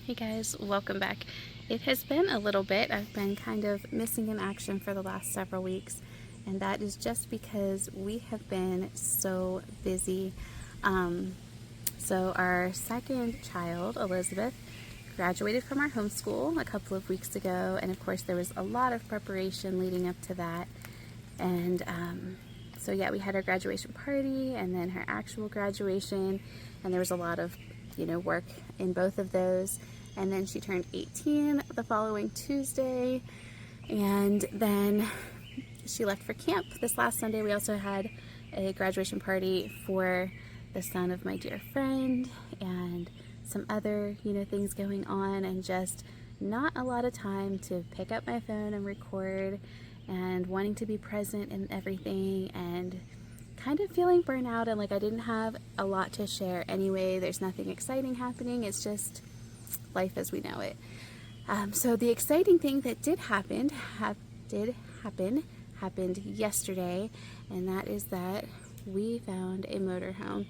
Hey guys, welcome back. It has been a little bit. I've been kind of missing in action for the last several weeks, and that is just because we have been so busy. So our second child, Elizabeth, graduated from our homeschool a couple of weeks ago, and of course there was a lot of preparation leading up to that. And so yeah, we had our graduation party and then her actual graduation, and there was a lot of work in both of those. And then she turned 18 the following Tuesday, and then she left for camp this last Sunday. We also had a graduation party for the son of my dear friend and some other things going on, and just not a lot of time to pick up my phone and record, and wanting to be present in everything, and kind of feeling burnout, and like I didn't have a lot to share anyway. There's nothing exciting happening. It's just life as we know it. So the exciting thing that happened yesterday, and that is that we found a motorhome.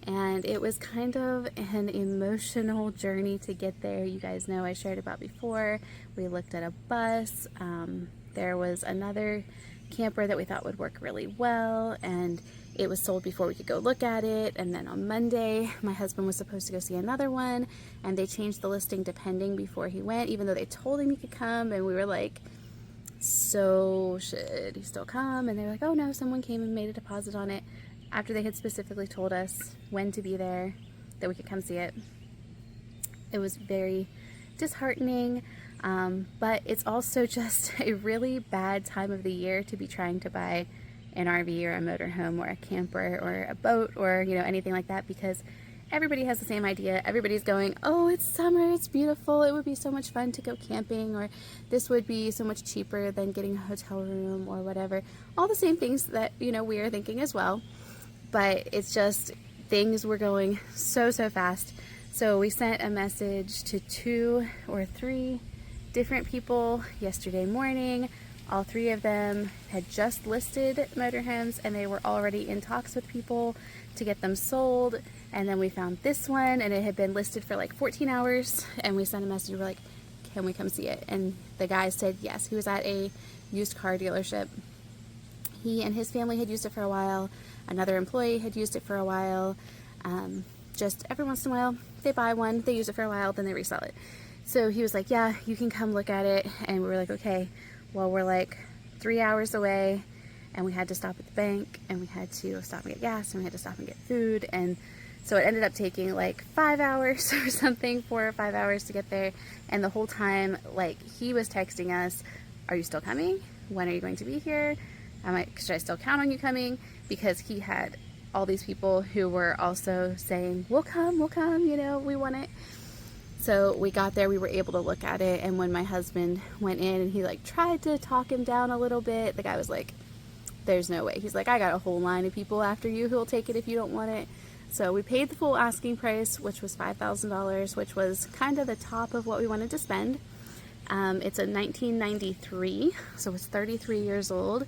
And it was kind of an emotional journey to get there. You guys know I shared about before. We looked at a bus. There was another camper that we thought would work really well, and it was sold before we could go look at it. And then on Monday, my husband was supposed to go see another one, and they changed the listing depending before he went, even though they told him he could come. And we were like, so should he still come? And they were like, oh no, someone came and made a deposit on it after they had specifically told us when to be there, that we could come see it. It was very disheartening, but it's also just a really bad time of the year to be trying to buy an RV or a motorhome or a camper or a boat or anything like that, because everybody has the same idea. Everybody's going, oh, it's summer, it's beautiful, it would be so much fun to go camping, or this would be so much cheaper than getting a hotel room or whatever. All the same things that we are thinking as well, but it's just things were going so fast. So we sent a message to 2 or 3 different people yesterday morning. All 3 of them had just listed motorhomes, and they were already in talks with people to get them sold. And then we found this one, and it had been listed for like 14 hours, and we sent a message. We're like, can we come see it? And the guy said yes. He was at a used car dealership. He and his family had used it for a while. Another employee had used it for a while. Just every once in a while, they buy one, they use it for a while, then they resell it. So he was like, yeah, you can come look at it. And we were like, okay. Well, we're like 3 hours away, and we had to stop at the bank, and we had to stop and get gas, and we had to stop and get food. And so it ended up taking like 5 hours or something, 4 or 5 hours to get there. And the whole time, like, he was texting us, are you still coming? When are you going to be here? Should I still count on you coming? Because he had all these people who were also saying, we'll come, we want it. So we got there, we were able to look at it, and when my husband went in and he like tried to talk him down a little bit, the guy was like, there's no way. He's like, I got a whole line of people after you who will take it if you don't want it. So we paid the full asking price, which was $5,000, which was kind of the top of what we wanted to spend. It's a 1993, so it's 33 years old.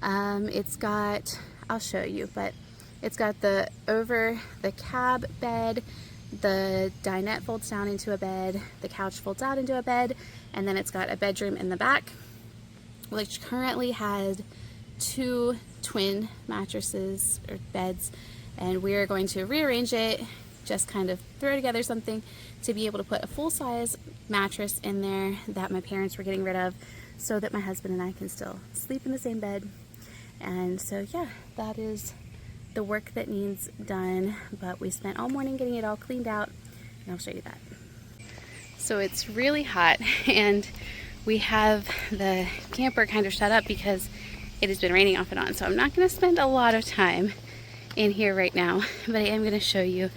It's got, I'll show you, but it's got the cab bed, the dinette folds down into a bed, the couch folds out into a bed, and then it's got a bedroom in the back, which currently has 2 twin mattresses or beds, and we are going to rearrange it, just kind of throw together something to be able to put a full-size mattress in there that my parents were getting rid of, so that my husband and I can still sleep in the same bed. And so yeah, that is the work that needs done, but we spent all morning getting it all cleaned out, and I'll show you that. So it's really hot, and we have the camper kind of shut up because it has been raining off and on, so I'm not going to spend a lot of time in here right now, but I am going to show you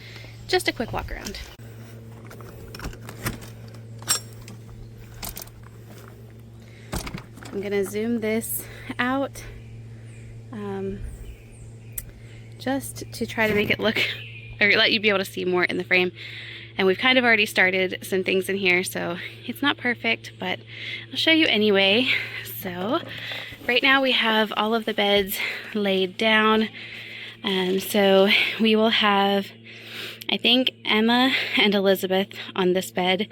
just a quick walk around. I'm going to zoom this out just to try to make it look, or let you be able to see more in the frame. And we've kind of already started some things in here, so it's not perfect, but I'll show you anyway. So right now we have all of the beds laid down. So we will have I think Emma and Elizabeth on this bed,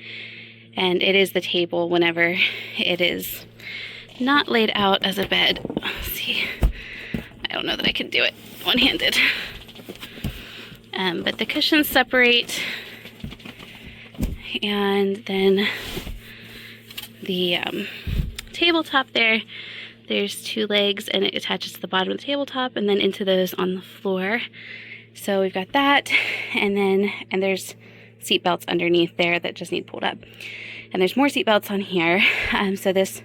and it is the table whenever it is not laid out as a bed. Let's see. I don't know that I can do it one-handed. But the cushions separate, and then the tabletop there's two legs, and it attaches to the bottom of the tabletop and then into those on the floor. So we've got that, and there's seat belts underneath there that just need pulled up. And there's more seat belts on here. So this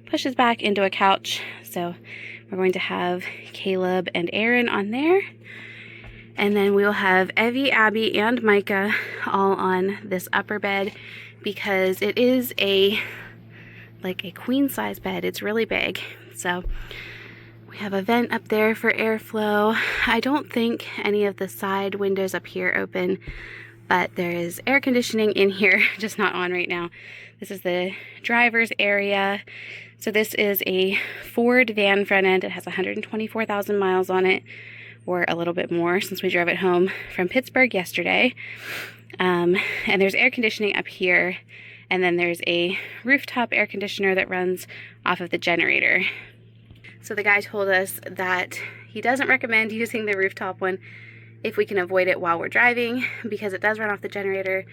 pushes back into a couch. So we're going to have Caleb and Aaron on there. And then we'll have Evie, Abby, and Micah all on this upper bed because it is like a queen size bed. It's really big. So we have a vent up there for airflow. I don't think any of the side windows up here open, but there is air conditioning in here, just not on right now. This is the driver's area. So this is a Ford van front end. It has 124,000 miles on it, or a little bit more since we drove it home from Pittsburgh yesterday. And there's air conditioning up here, and then there's a rooftop air conditioner that runs off of the generator. So the guy told us that he doesn't recommend using the rooftop one if we can avoid it while we're driving, because it does run off the generator.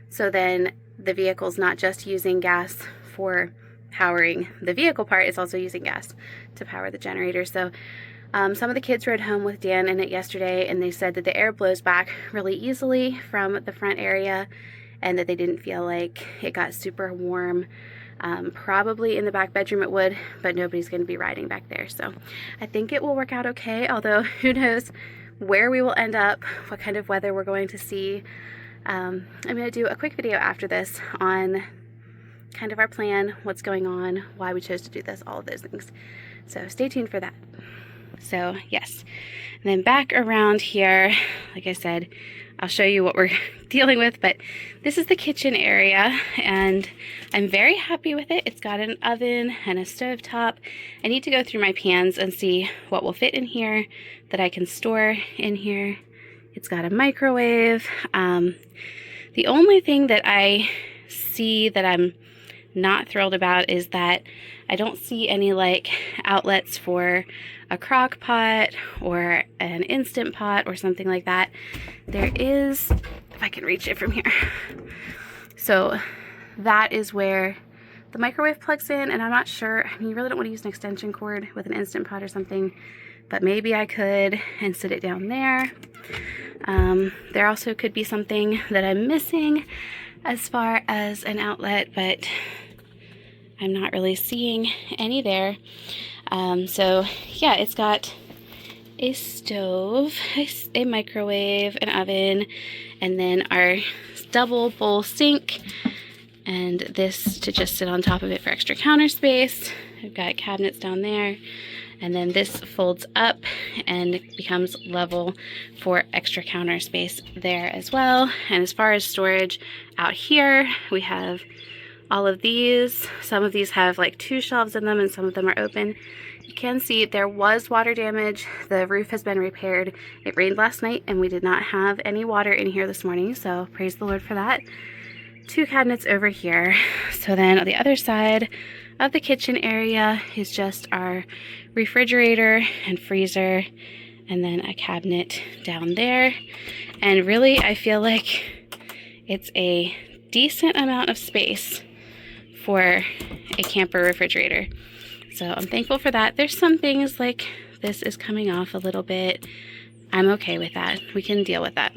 So then the vehicle's not just using gas for powering the vehicle part, it's also using gas to power the generator. So some of the kids rode home with Dan in it yesterday, and they said that the air blows back really easily from the front area and that they didn't feel like it got super warm. Probably in the back bedroom it would, but nobody's going to be riding back there. So I think it will work out okay, although who knows where we will end up, what kind of weather we're going to see. I'm going to do a quick video after this on kind of our plan, what's going on, why we chose to do this, all of those things. So stay tuned for that. So yes, and then back around here, like I said, I'll show you what we're dealing with, but this is the kitchen area, and I'm very happy with it. It's got an oven and a stovetop. I need to go through my pans and see what will fit in here that I can store in here. It's got a microwave. The only thing that I see that I'm not thrilled about is that I don't see any like outlets for a crock pot or an instant pot or something like that. There is, if I can reach it from here. So that is where the microwave plugs in, and I'm not sure, I mean, you really don't want to use an extension cord with an instant pot or something, but maybe I could and sit it down there. There also could be something that I'm missing as far as an outlet, but I'm not really seeing any there. So yeah, it's got a stove, a microwave, an oven, and then our double bowl sink, and this to just sit on top of it for extra counter space. We've got cabinets down there, and then this folds up and becomes level for extra counter space there as well. And as far as storage out here, we have all of these. Some of these have like 2 shelves in them, and some of them are open. You can see there was water damage. The roof has been repaired. It rained last night and we did not have any water in here this morning, so praise the Lord for that. 2 cabinets over here. So then on the other side of the kitchen area is just our refrigerator and freezer, and then a cabinet down there. And really, I feel like it's a decent amount of space for a camper refrigerator. So I'm thankful for that. There's some things like this is coming off a little bit. I'm okay with that. We can deal with that.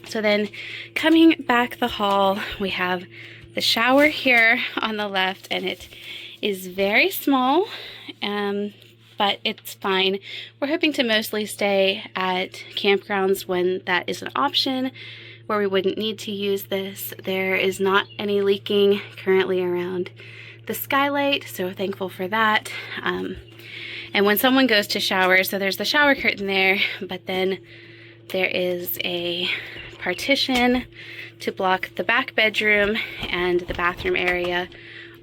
So then coming back the hall, we have the shower here on the left, and it is very small, but it's fine. We're hoping to mostly stay at campgrounds when that is an option, where we wouldn't need to use this. There is not any leaking currently around the skylight, so thankful for that. And when someone goes to shower, so there's the shower curtain there, but then there is a partition to block the back bedroom and the bathroom area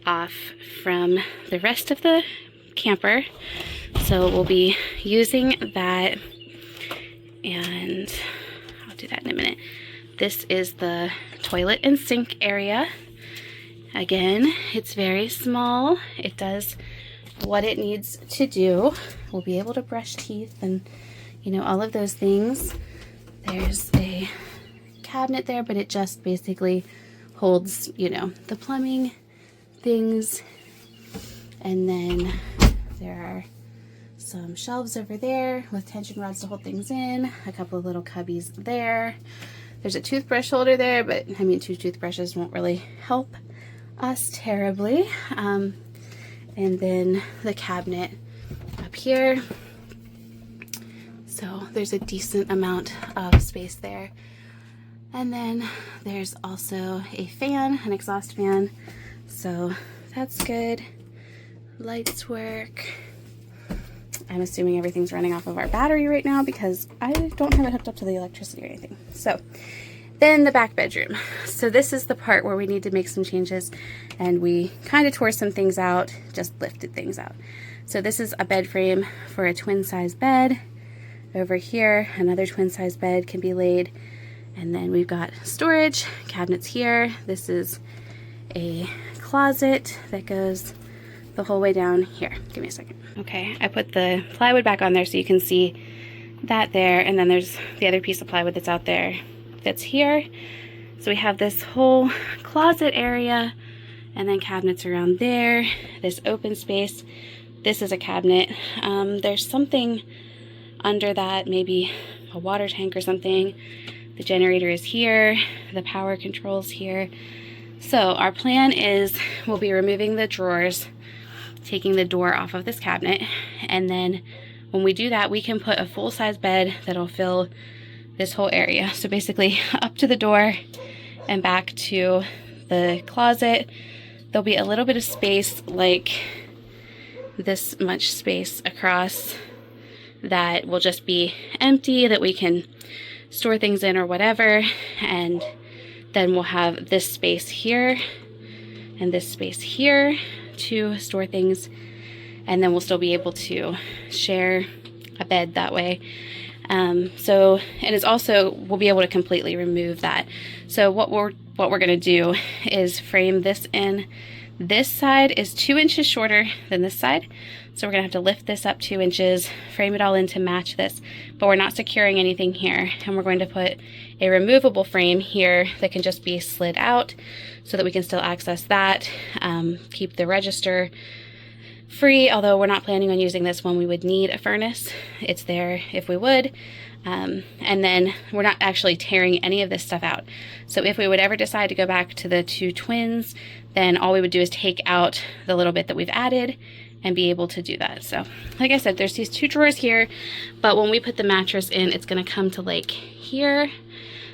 off from the rest of the camper. So we'll be using that, and I'll do that in a minute. This is the toilet and sink area. Again, it's very small. It does what it needs to do. We'll be able to brush teeth and, you know, all of those things. There's a cabinet there, but it just basically holds, you know, the plumbing things. And then there are some shelves over there with tension rods to hold things in, a couple of little cubbies there. There's a toothbrush holder there, but I mean, 2 toothbrushes won't really help us terribly. And then the cabinet up here. So there's a decent amount of space there. And then there's also a fan, an exhaust fan. So that's good. Lights work. I'm assuming everything's running off of our battery right now because I don't have it hooked up to the electricity or anything. So then the back bedroom. So this is the part where we need to make some changes, and we kind of tore some things out, just lifted things out. So this is a bed frame for a twin size bed. Over here, another twin size bed can be laid. And then we've got storage cabinets here. This is a closet that goes the whole way down here. Give me a second. Okay, I put the plywood back on there so you can see that there, and then there's the other piece of plywood that's out there that's here. So we have this whole closet area, and then cabinets around there, this open space. This is a cabinet. There's something under that, maybe a water tank or something. The generator is here, the power controls here. So our plan is we'll be removing the drawers, taking the door off of this cabinet, and then when we do that, we can put a full-size bed that'll fill this whole area. So basically up to the door and back to the closet. There'll be a little bit of space, like this much space across, that will just be empty, that we can store things in or whatever. And then we'll have this space here and this space here to store things, and then we'll still be able to share a bed that way. And it's also, we'll be able to completely remove that. So what we're gonna do is frame this in. This side is 2 inches shorter than this side, so we're gonna have to lift this up 2 inches, frame it all in to match this, but we're not securing anything here. And we're going to put a removable frame here that can just be slid out so that we can still access that, keep the register free, although we're not planning on using this when we would need a furnace. It's there if we would. And then we're not actually tearing any of this stuff out. So if we would ever decide to go back to the 2 twins, then all we would do is take out the little bit that we've added and be able to do that. So like I said, there's these 2 drawers here, but when we put the mattress in, it's gonna come to like here.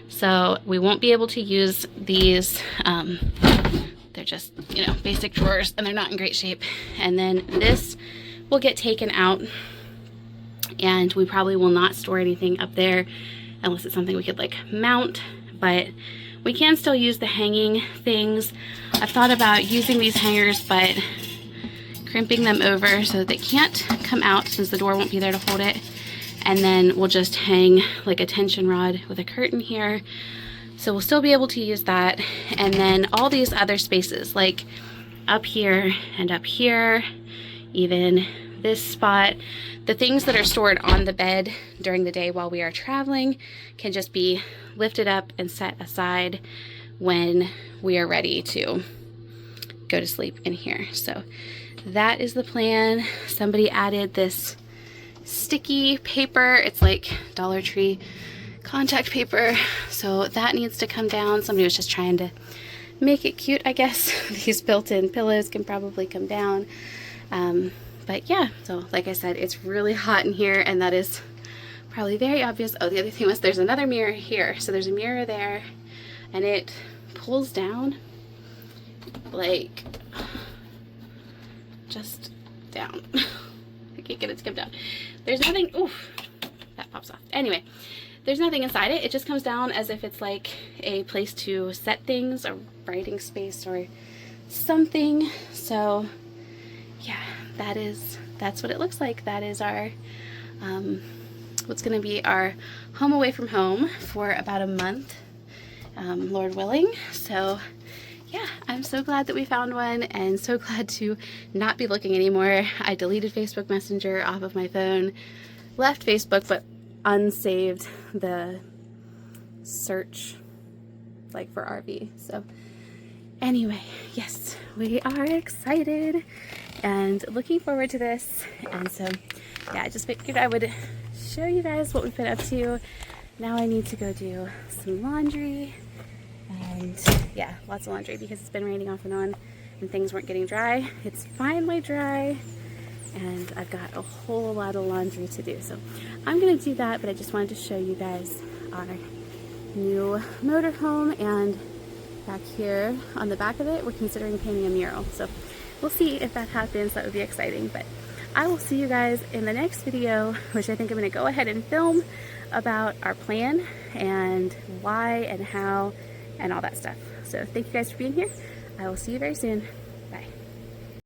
So we won't be able to use these. They're just, you know, basic drawers, and they're not in great shape. And then this will get taken out, and we probably will not store anything up there unless it's something we could like mount, but we can still use the hanging things. I've thought about using these hangers, but crimping them over so that they can't come out since the door won't be there to hold it. And then we'll just hang like a tension rod with a curtain here. So we'll still be able to use that. And then all these other spaces, like up here and up here, even this spot, the things that are stored on the bed during the day while we are traveling can just be lifted up and set aside when we are ready to go to sleep in here. So that is the plan. Somebody added this sticky paper. It's like Dollar Tree contact paper, so that needs to come down. Somebody was just trying to make it cute, I guess. These built-in pillows can probably come down, but yeah. So like I said, it's really hot in here, and that is probably very obvious. Oh, the other thing was there's another mirror here. So there's a mirror there, and it pulls down like just down. I can't get it to come down. There's nothing. Oof, that pops off. Anyway, there's nothing inside it. It just comes down as if it's like a place to set things, a writing space or something. So yeah, that's what it looks like. That is our what's going to be our home away from home for about a month. Lord willing. So yeah, I'm so glad that we found one, and so glad to not be looking anymore. I deleted Facebook Messenger off of my phone, left Facebook, but unsaved the search like for RV. So anyway, yes, we are excited and looking forward to this. And so yeah, I just figured I would show you guys what we've been up to. Now I need to go do some laundry, and yeah, lots of laundry because it's been raining off and on and things weren't getting dry. It's finally dry, and I've got a whole lot of laundry to do. So I'm gonna do that, but I just wanted to show you guys our new motorhome, and back here on the back of it, we're considering painting a mural. So we'll see if that happens. That would be exciting, but I will see you guys in the next video, which I think I'm gonna go ahead and film about our plan and why and how and all that stuff. So thank you guys for being here. I will see you very soon.